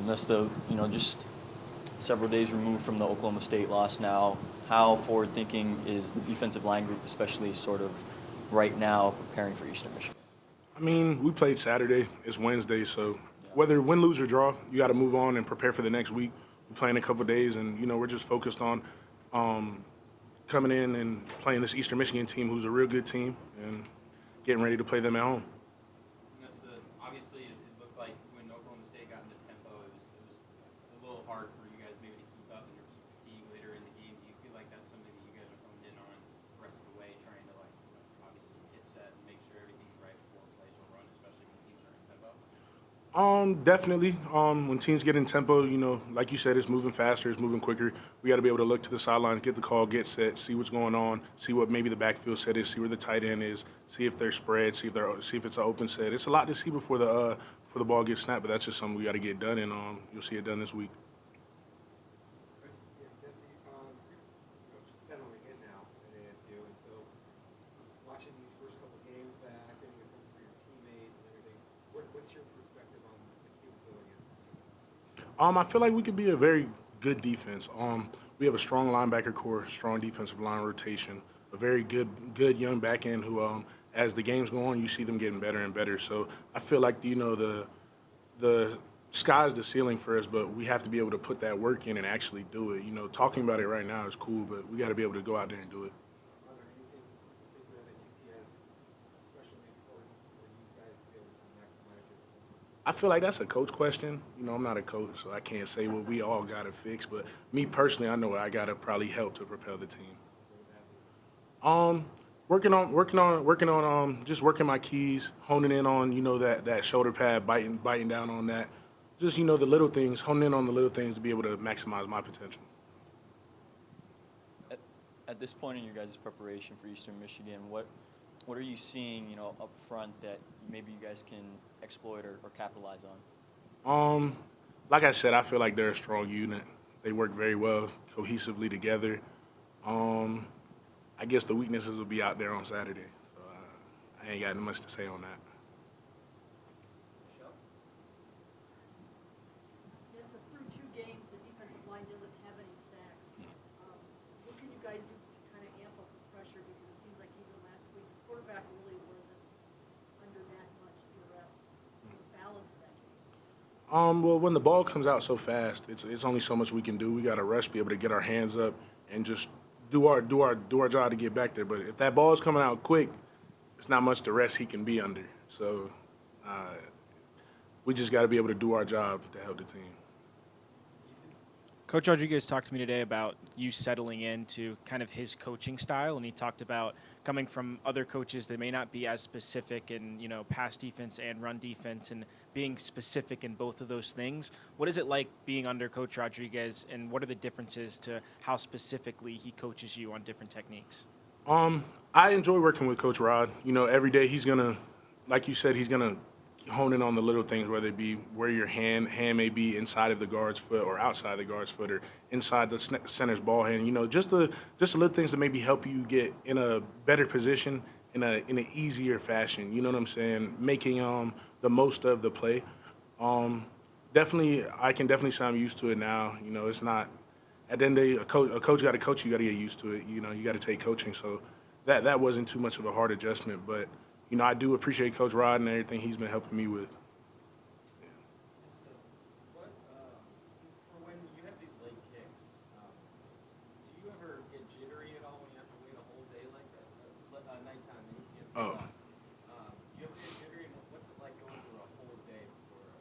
Nesta, just several days removed from the Oklahoma State loss now. How forward-thinking is the defensive line group, especially sort of right now, preparing for Eastern Michigan? I mean, we played Saturday. It's Wednesday, so Yeah. whether win, lose, or draw, you got to move on and prepare for the next week. We're playing a couple days, and we're just focused on um, coming in and playing this Eastern Michigan team, who's a real good team, and getting ready to play them at home. Obviously, it looked like when Oklahoma State got into tempo, it was a little hard for you guys maybe to keep up, and there was some fatigue later in the game. Do you feel like that's something that you guys are honed in on the rest of the way, trying to obviously get set and make sure everything's right before plays will run, especially when teams are in tempo? Definitely. When teams get in tempo, like you said, it's moving faster, it's moving quicker. We got to be able to look to the sideline, get the call, get set, see what's going on, see what maybe the backfield set is, see where the tight end is, see if they're spread, see if it's an open set. It's a lot to see before the ball gets snapped, but that's just something we got to get done, and you'll see it done this week. Yeah, Jesse, you're settling in now at ASU, and so watching these first couple games back, getting a sense for your teammates and everything, what's your perspective on the capability of the team? I feel like we could be a very good defense. We have a strong linebacker core, strong defensive line rotation, a very good young back end who, as the games go on, you see them getting better and better. So I feel like the sky's the ceiling for us, but we have to be able to put that work in and actually do it. Talking about it right now is cool, but we got to be able to go out there and do it. Are there anything in particular that you see as especially important for you guys to be able to maximize your performance? I feel like that's a coach question. I'm not a coach, so I can't say what we all got to fix. But me personally, I know I got to probably help to propel the team. Working on just working my keys, honing in on that shoulder pad, biting down on that. Just the little things, honing in on the little things to be able to maximize my potential. At this point in your guys' preparation for Eastern Michigan, what are you seeing, up front that maybe you guys can exploit or capitalize on? Like I said, I feel like they're a strong unit. They work very well, cohesively together. I guess the weaknesses will be out there on Saturday. So I ain't got much to say on that. Yes, through two games, the defensive line doesn't have any sacks. What can you guys do to kind of amp up the pressure? Because it seems like even last week, the quarterback really wasn't under that much duress. The balance of that game. Well, when the ball comes out so fast, it's only so much we can do. We got to rush, be able to get our hands up, and just do our job to get back there. But if that ball is coming out quick, it's not much the rest he can be under. So we just got to be able to do our job to help the team. Coach Rodriguez talked to me today about you settling into kind of his coaching style, and he talked about coming from other coaches that may not be as specific in, pass defense and run defense, and being specific in both of those things. What is it like being under Coach Rodriguez, and what are the differences to how specifically he coaches you on different techniques? I enjoy working with Coach Rod. Every day he's going to, like you said, he's going to hone in on the little things, whether it be where your hand may be inside of the guard's foot or outside the guard's foot or inside the center's ball hand. Just the little things that maybe help you get in a better position in an easier fashion. You know what I'm saying? Making the most of the play. I can definitely say I'm used to it now. It's not at the end of the day, a coach got to coach you. Got to get used to it. You got to take coaching. So that wasn't too much of a hard adjustment, but. I do appreciate Coach Rod and everything he's been helping me with. Yeah. So, for when you have these late kicks, do you ever get jittery at all when you have to wait a whole day like that? Nighttime, and you get Oh. Do you ever get jittery? And what's it like going through a whole day before a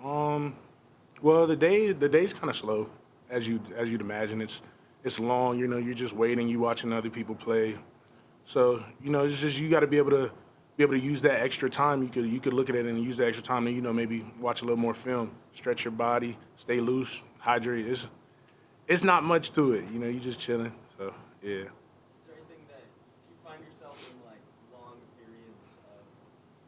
football game? Well, the day's kind of slow, as you'd imagine. It's long. You're just waiting. You watching other people play. So it's just you got to be able to use that extra time. You could look at it and use that extra time and maybe watch a little more film, stretch your body, stay loose, hydrate. It's not much to it. You just chilling. So yeah. Is there anything that you find yourself in long periods of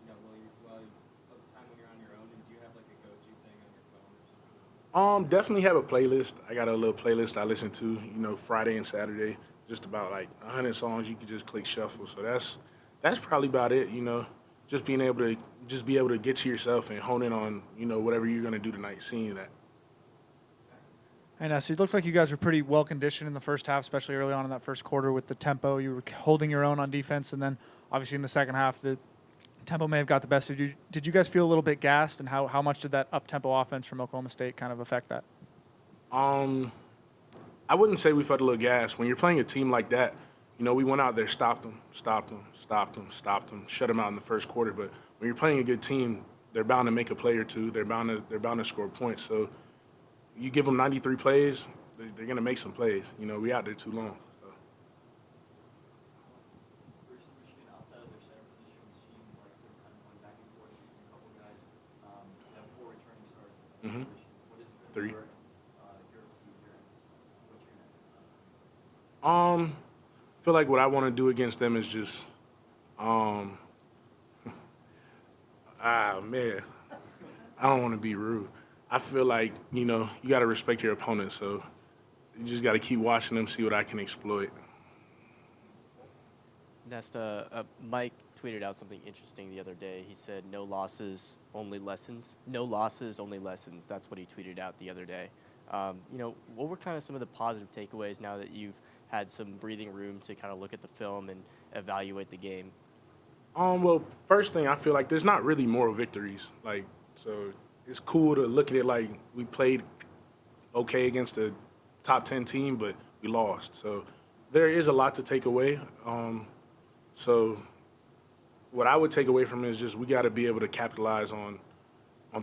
of the time when you're on your own? And do you have a go-to thing on your phone or something? Definitely have a playlist. I got a little playlist I listen to. Friday and Saturday. Just about 100 songs you could just click shuffle. So that's probably about it. just being able to be able to get to yourself and hone in on, you know, whatever you're going to do tonight, seeing that. And so it looked like you guys were pretty well conditioned in the first half, especially early on in that first quarter with the tempo. You were holding your own on defense, and then obviously in the second half, the tempo may have got the best of you. Did you guys feel a little bit gassed, and how much did that up-tempo offense from Oklahoma State kind of affect that? I wouldn't say we felt a little gassed. When you're playing a team like that, you know, we went out there, stopped them, shut them out in the first quarter. But when you're playing a good team, they're bound to make a play or two. They're bound to score points. So you give them 93 plays, they're going to make some plays. You know, we out there too long. So. Versus Michigan, outside of their center position, it seems like they're kind of going back and forth between a couple guys. They have 4 returning starters at that position. What is your Three. your key here? What's your emphasis? I feel like what I want to do against them is just, man, I don't want to be rude. I feel like, you know, you got to respect your opponent, so you just got to keep watching them, see what I can exploit. Nesta, Mike tweeted out something interesting the other day. He said, "No losses, only lessons." No losses, only lessons. That's what he tweeted out the other day. You know, what were kind of some of the positive takeaways now that you've had some breathing room to kind of look at the film and evaluate the game? Well, first thing, I feel like there's not really moral victories. Like, so it's cool to look at it like we played okay against a top 10 team, but we lost. So there is a lot to take away. So what I would take away from it is just we got to be able to capitalize on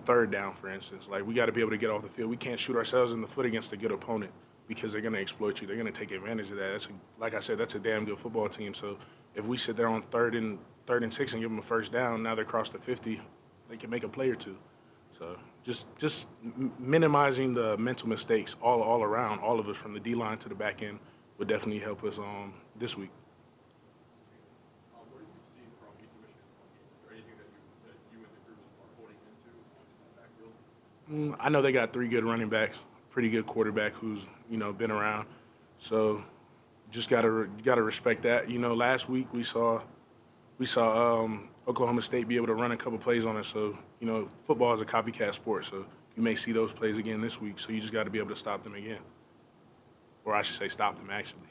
third down, for instance. Like, we got to be able to get off the field. We can't shoot ourselves in the foot against a good opponent because they're going to exploit you. They're going to take advantage of that. Like I said, that's a damn good football team. So if we sit there on third and 6 and give them a first down, now they're across the 50, they can make a play or two. So just minimizing the mental mistakes all around, all of us from the D-line to the back end would definitely help us this week. What did you see from Eastern Michigan? Is there anything that you and the group are holding into in that backfield? I know they got 3 good running backs, pretty good quarterback who's, you know, been around. So just gotta respect that. You know, last week we saw Oklahoma State be able to run a couple plays on us. So, you know, football is a copycat sport. So you may see those plays again this week. So you just got to be able to stop them again. Or I should say stop them, actually.